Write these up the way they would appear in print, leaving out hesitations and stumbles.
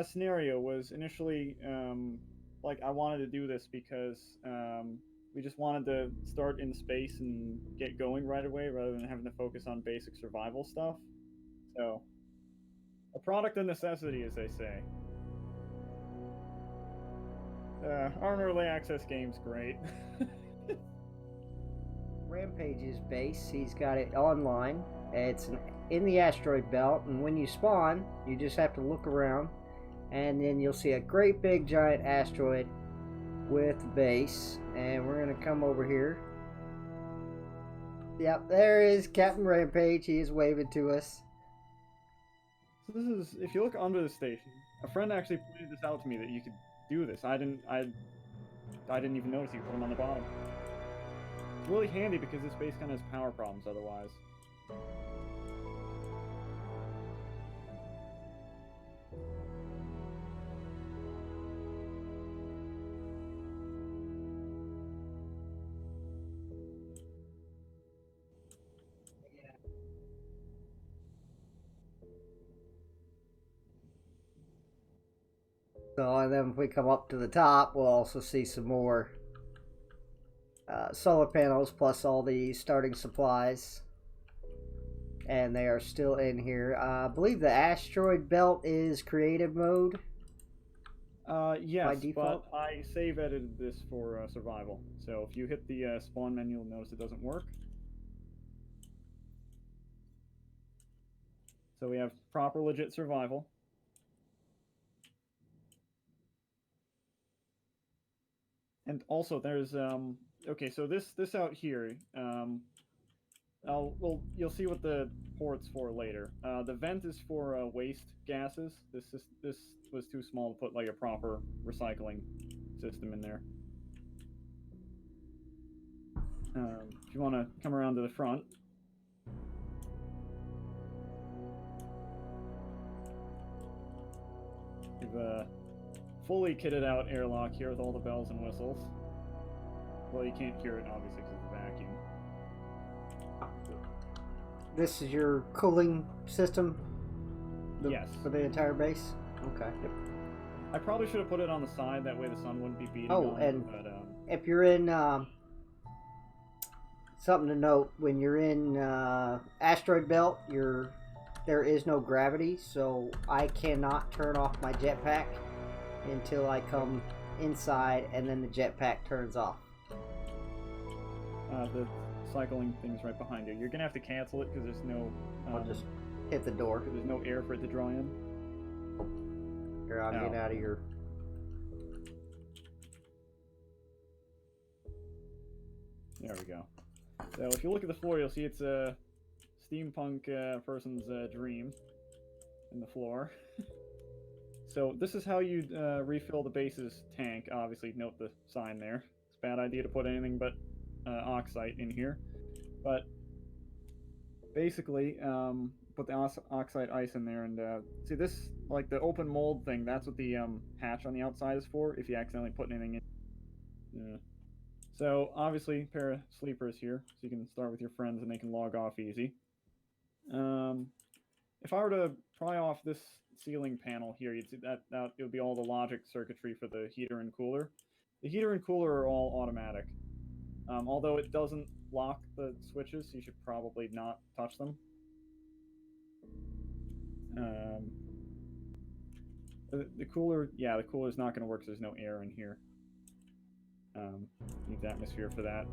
scenario was initially like I wanted to do this because we just wanted to start in space and get going right away rather than having to focus on basic survival stuff. So, a product of necessity, as they say. Aren't early access games great? Rampage's base, he's got it online. In the asteroid belt, and when you spawn, you just have to look around, and then you'll see a great big giant asteroid with the base. And we're gonna come over here. Yep, there is Captain Rampage. He is waving to us. So this is, if you look under the station, a friend actually pointed this out to me that you could do this. I didn't even notice you put them on the bottom. It's really handy because this base kind of has power problems otherwise. So, and then if we come up to the top, we'll also see some more solar panels plus all the starting supplies. And they are still in here. I believe the asteroid belt is creative mode. Yes, but I save edited this for survival. So if you hit the spawn menu, you'll notice it doesn't work. So we have proper legit survival. And also there's okay, so this out here, well, you'll see what the port's for later. The vent is for waste gases. This was too small to put like a proper recycling system in there. If you want to come around to the front, we've fully kitted out airlock here with all the bells and whistles. Well, you can't hear it obviously because of the vacuum. This is your cooling system? Yes. For the entire base? Okay. Yep. I probably should have put it on the side, that way the sun wouldn't be beating on it. And if you're in, something to note, when you're in asteroid belt, there is no gravity, so I cannot turn off my jetpack until I come inside, and then the jetpack turns off. The cycling thing's right behind you. You're gonna have to cancel it because there's no. I'll just hit the door. There's no air for it to draw in. Here, I'll get out of your. There we go. So if you look at the floor, you'll see it's a steampunk person's dream in the floor. So this is how you refill the base's tank. Obviously, note the sign there. It's a bad idea to put anything but oxide in here. But basically, put the oxide ice in there, and see this, like the open mold thing, that's what the hatch on the outside is for, if you accidentally put anything in. So obviously, pair of sleepers here, so you can start with your friends and they can log off easy. If I were to pry off this ceiling panel here, you'd see that it would be all the logic circuitry for the heater and cooler. The heater and cooler are all automatic. Although it doesn't lock the switches, so you should probably not touch them. The cooler, yeah, the cooler's not going to work because there's no air in here. Needs atmosphere for that.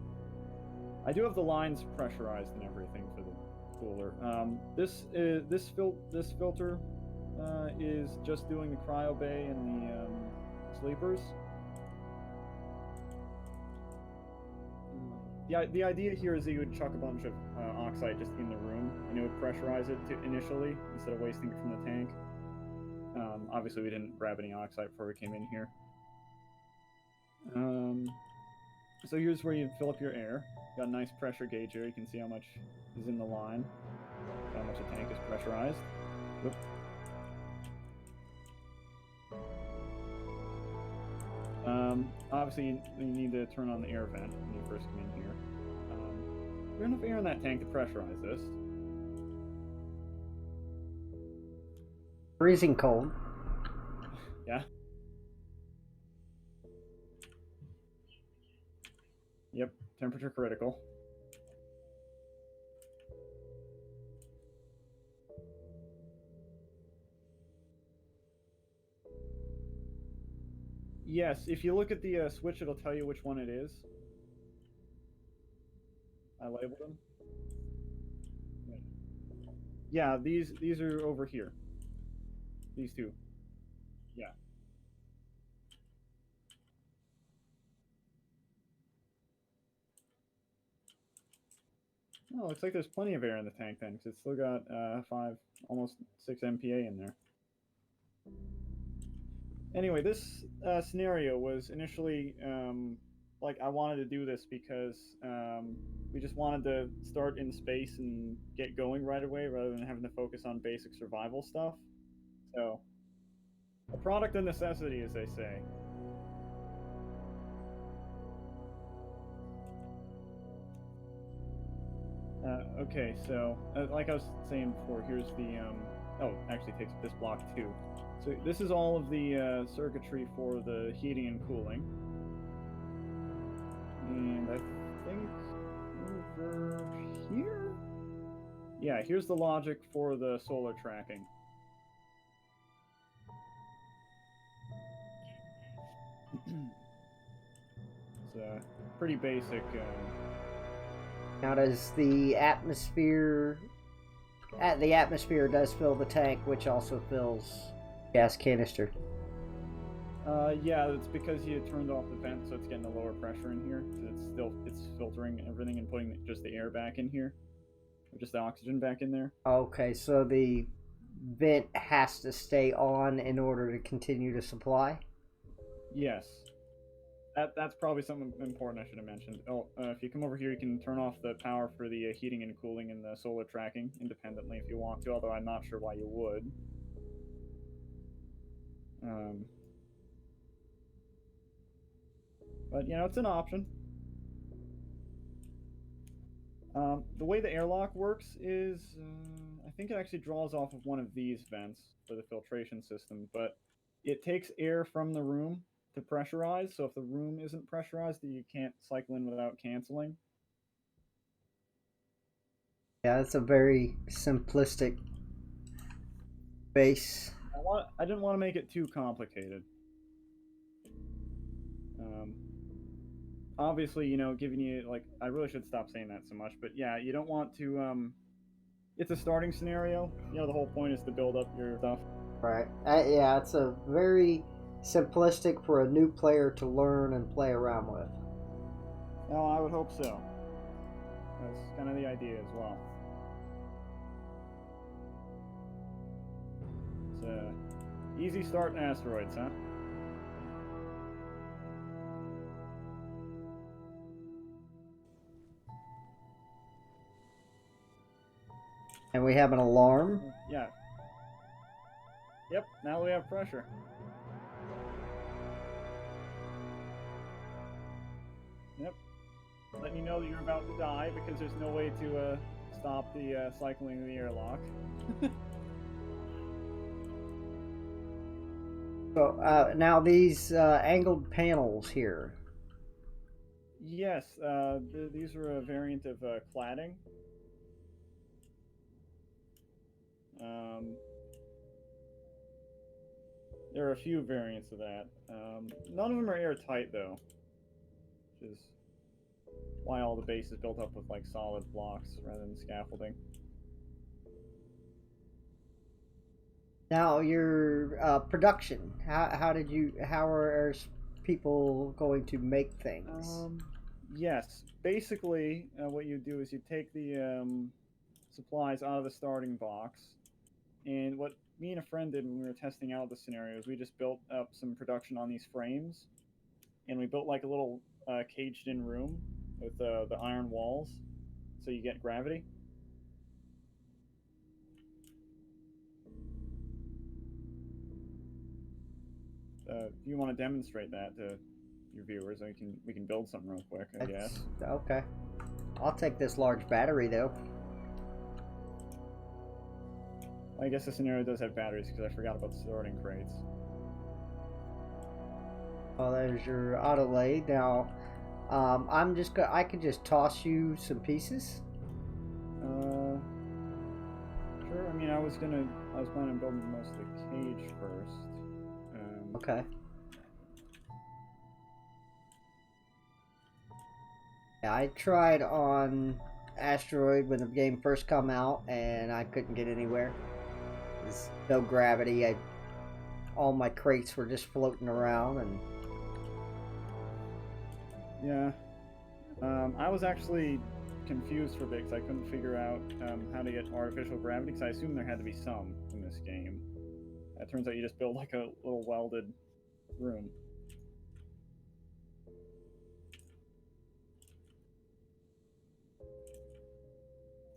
I do have the lines pressurized and everything for the cooler. This filter is just doing the cryo bay and the sleepers. The idea here is that you would chuck a bunch of oxide just in the room, and it would pressurize it initially instead of wasting it from the tank. Obviously, we didn't grab any oxide before we came in here. So here's where you fill up your air. Got a nice pressure gauge here. You can see how much is in the line, how much the tank is pressurized. Whoop. Obviously, you need to turn on the air vent when you first come in here. There's enough air in that tank to pressurize this. Freezing cold. Yeah. Yep, temperature critical. Yes, if you look at the switch, it'll tell you which one it is. I labeled them. Yeah, these are over here. These two. Yeah. Oh, looks like there's plenty of air in the tank then, because it's still got 5, almost 6 MPa in there. Anyway, this scenario was initially like I wanted to do this because we just wanted to start in space and get going right away rather than having to focus on basic survival stuff. So, a product of necessity, as they say. Okay, so like I was saying before, here's the oh, actually takes this block too. So this is all of the circuitry for the heating and cooling, and I think over here, yeah, here's the logic for the solar tracking. It's pretty basic. Now, does the atmosphere... the atmosphere does fill the tank, which also fills gas canister. Yeah, it's because you turned off the vent, so it's getting a lower pressure in here. So it's filtering everything and putting just the air back in here, or just the oxygen back in there. Okay, so the vent has to stay on in order to continue to supply? Yes. That's probably something important I should have mentioned. Oh, if you come over here, you can turn off the power for the heating and cooling and the solar tracking independently if you want to, although I'm not sure why you would. But, you know, it's an option. The way the airlock works is, I think it actually draws off of one of these vents for the filtration system, but it takes air from the room to pressurize, so if the room isn't pressurized, then you can't cycle in without canceling. Yeah, it's a very simplistic base. I didn't want to make it too complicated. Obviously, you know, giving you, like, I really should stop saying that so much, but yeah, you don't want to, it's a starting scenario. You know, the whole point is to build up your stuff. Right. Yeah, it's a very simplistic for a new player to learn and play around with. Well, I would hope so. That's kind of the idea as well. It's a easy start in Asteroids, huh? And we have an alarm. Yeah. Yep, now we have pressure. Yep. Letting you know that you're about to die because there's no way to stop the cycling of the airlock. So now these angled panels here. Yes, these are a variant of cladding. There are a few variants of that. None of them are airtight, though, which is why all the base is built up with like solid blocks rather than scaffolding. Now your production. How are people going to make things? Yes, basically, what you do is you take the supplies out of the starting box, and what me and a friend did when we were testing out the scenarios, we just built up some production on these frames, and we built like a little caged-in room with the iron walls, so you get gravity. If you want to demonstrate that to your viewers, we can build something real quick, I guess. Okay. I'll take this large battery though. I guess the scenario does have batteries because I forgot about the sorting crates. Oh, there's your auto lathe. Now, I could just toss you some pieces. Sure. I mean, I was planning on building most of the cage first. Okay. Yeah, I tried on Asteroid when the game first come out, and I couldn't get anywhere. There's no gravity. All my crates were just floating around, and Yeah. I was actually confused for a bit because I couldn't figure out how to get artificial gravity because I assumed there had to be some in this game. It turns out you just build like a little welded room.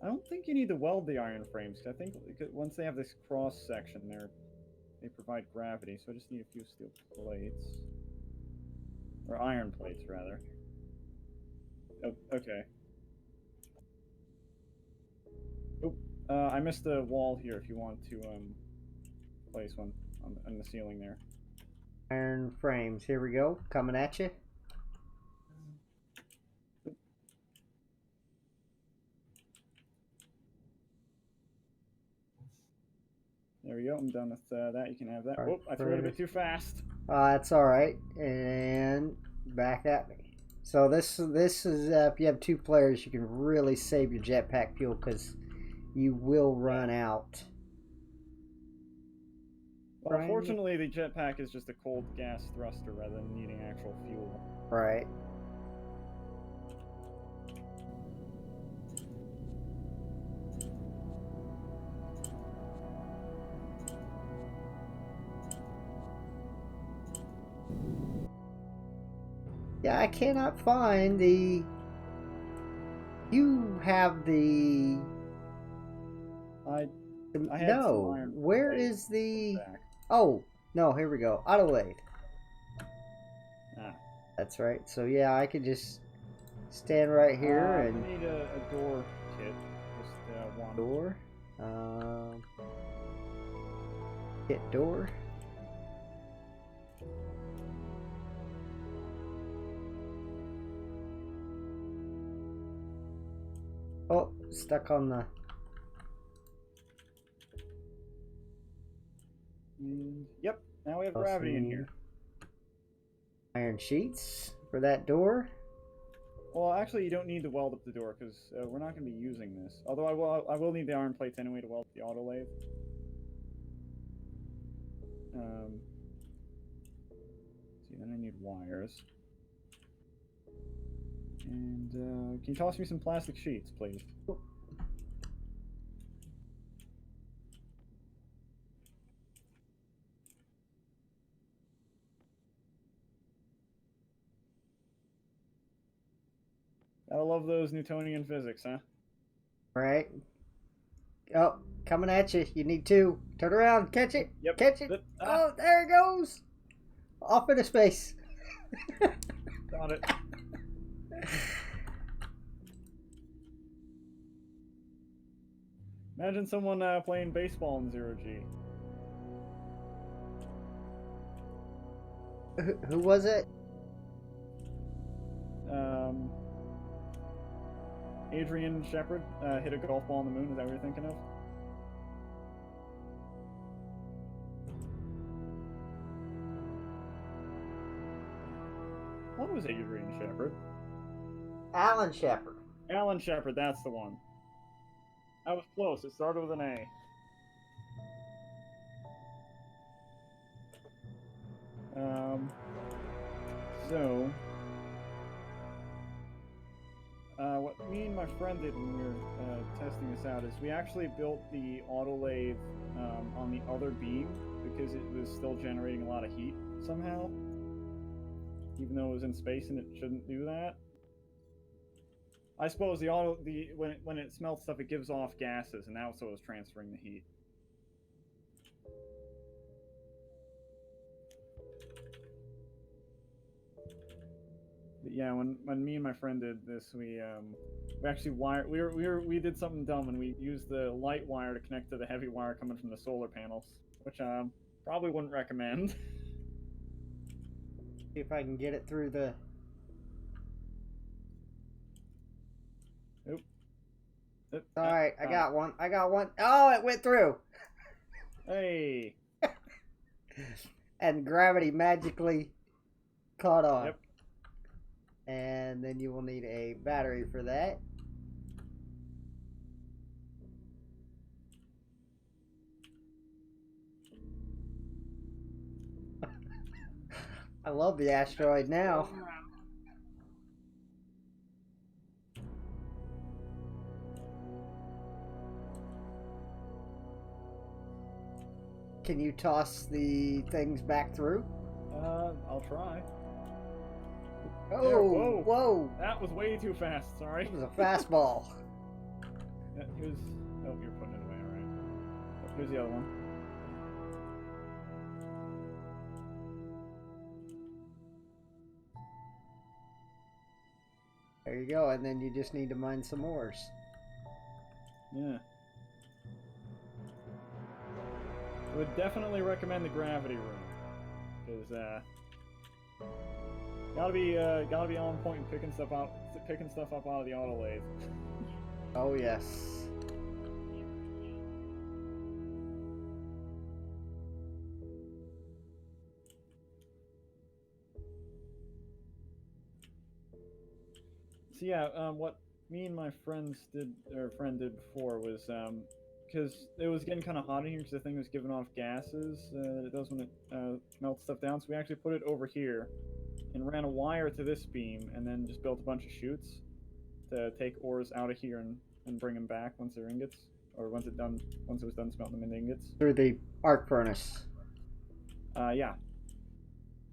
I don't think you need to weld the iron frames. I think once they have this cross section, they provide gravity. So I just need a few steel plates, or iron plates rather. Oh, okay. Oh, I missed the wall here. If you want to place one on the ceiling there. iron frames. Here we go, coming at you. There we go. I'm done with that. You can have that. Oh, I threw it a bit too fast. That's all right. And back at me. So this is if you have 2 players, you can really save your jetpack fuel because you will run out. Well, unfortunately, the jetpack is just a cold gas thruster rather than needing actual fuel. Right. Yeah, I cannot find the... You have the... I had no. some iron Where plates is the... back. Oh, no, here we go. Auto lathe. Ah. That's right. So yeah, I could just stand right here and... I need a door kit. Just one. Door. Kit door. Oh, stuck on the... Yep, now we have gravity in here. Iron sheets for that door. Well, actually, you don't need to weld up the door because we're not going to be using this. Although I will need the iron plates anyway to weld up the auto lathe. See, then I need wires. And can you toss me some plastic sheets, please? I love those Newtonian physics, huh? Right. Oh, coming at you. You need 2. Turn around. Catch it. Yep. Catch it. Oh, there it goes. Off into space. Got it. Imagine someone playing baseball in 0G. Who was it? Adrian Shepard hit a golf ball on the moon. Is that what you're thinking of? What was Adrian Shepard? Alan Shepard. Alan Shepard, that's the one. I was close. It started with an A. So, what me and my friend did when we were testing this out is we actually built the auto lathe on the other beam because it was still generating a lot of heat somehow, even though it was in space and it shouldn't do that. I suppose when it smelts stuff, it gives off gases, and that's what was transferring the heat. But yeah, when me and my friend did this, we actually we did something dumb, and we used the light wire to connect to the heavy wire coming from the solar panels, which probably wouldn't recommend. See if I can get it through the... Oop. Oop. Alright, I got one. I got one. Oh, it went through! Hey! And gravity magically caught on. Yep. And then you will need a battery for that. I love the asteroid now. Can you toss the things back through? I'll try. Oh, There, whoa. whoa. That was way too fast, sorry. It was a fastball. Yeah, he was... Oh, you're putting it away, alright. Here's the other one. There you go, and then you just need to mine some ores. Yeah. Would definitely recommend the gravity room. Because, gotta be on point and picking stuff up out of the auto lathe. Oh, yes. So yeah, what me and my friend did before was, because it was getting kind of hot in here because the thing was giving off gases that it does when it melts stuff down, so we actually put it over here and ran a wire to this beam and then just built a bunch of chutes to take ores out of here and bring them back once they're ingots, or once it was done smelting them into ingots. Through the arc furnace. Yeah.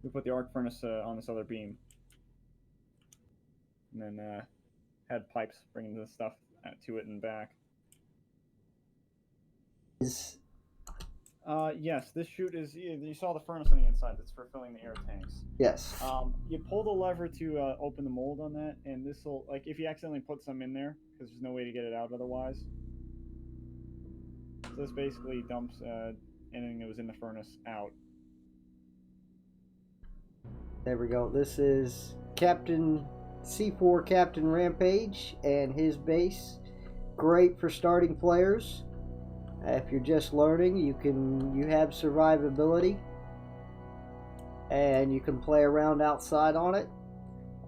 We put the arc furnace on this other beam. And then had pipes bringing the stuff to it and back. Yes, this chute is... You saw the furnace on the inside that's for filling the air tanks. Yes. You pull the lever to open the mold on that, and this will... Like, if you accidentally put some in there, because there's no way to get it out otherwise. So this basically dumps anything that was in the furnace out. There we go. This is Captain... C4 Captain Rampage and his base. Great for starting players. If you're just learning, you have survivability and you can play around outside on it.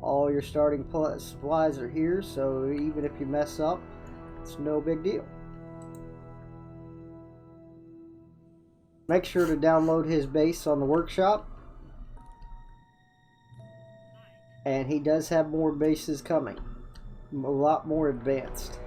All your starting supplies are here, so even if you mess up, it's no big deal. Make sure to download his base on the workshop. And he does have more bases coming. A lot more advanced.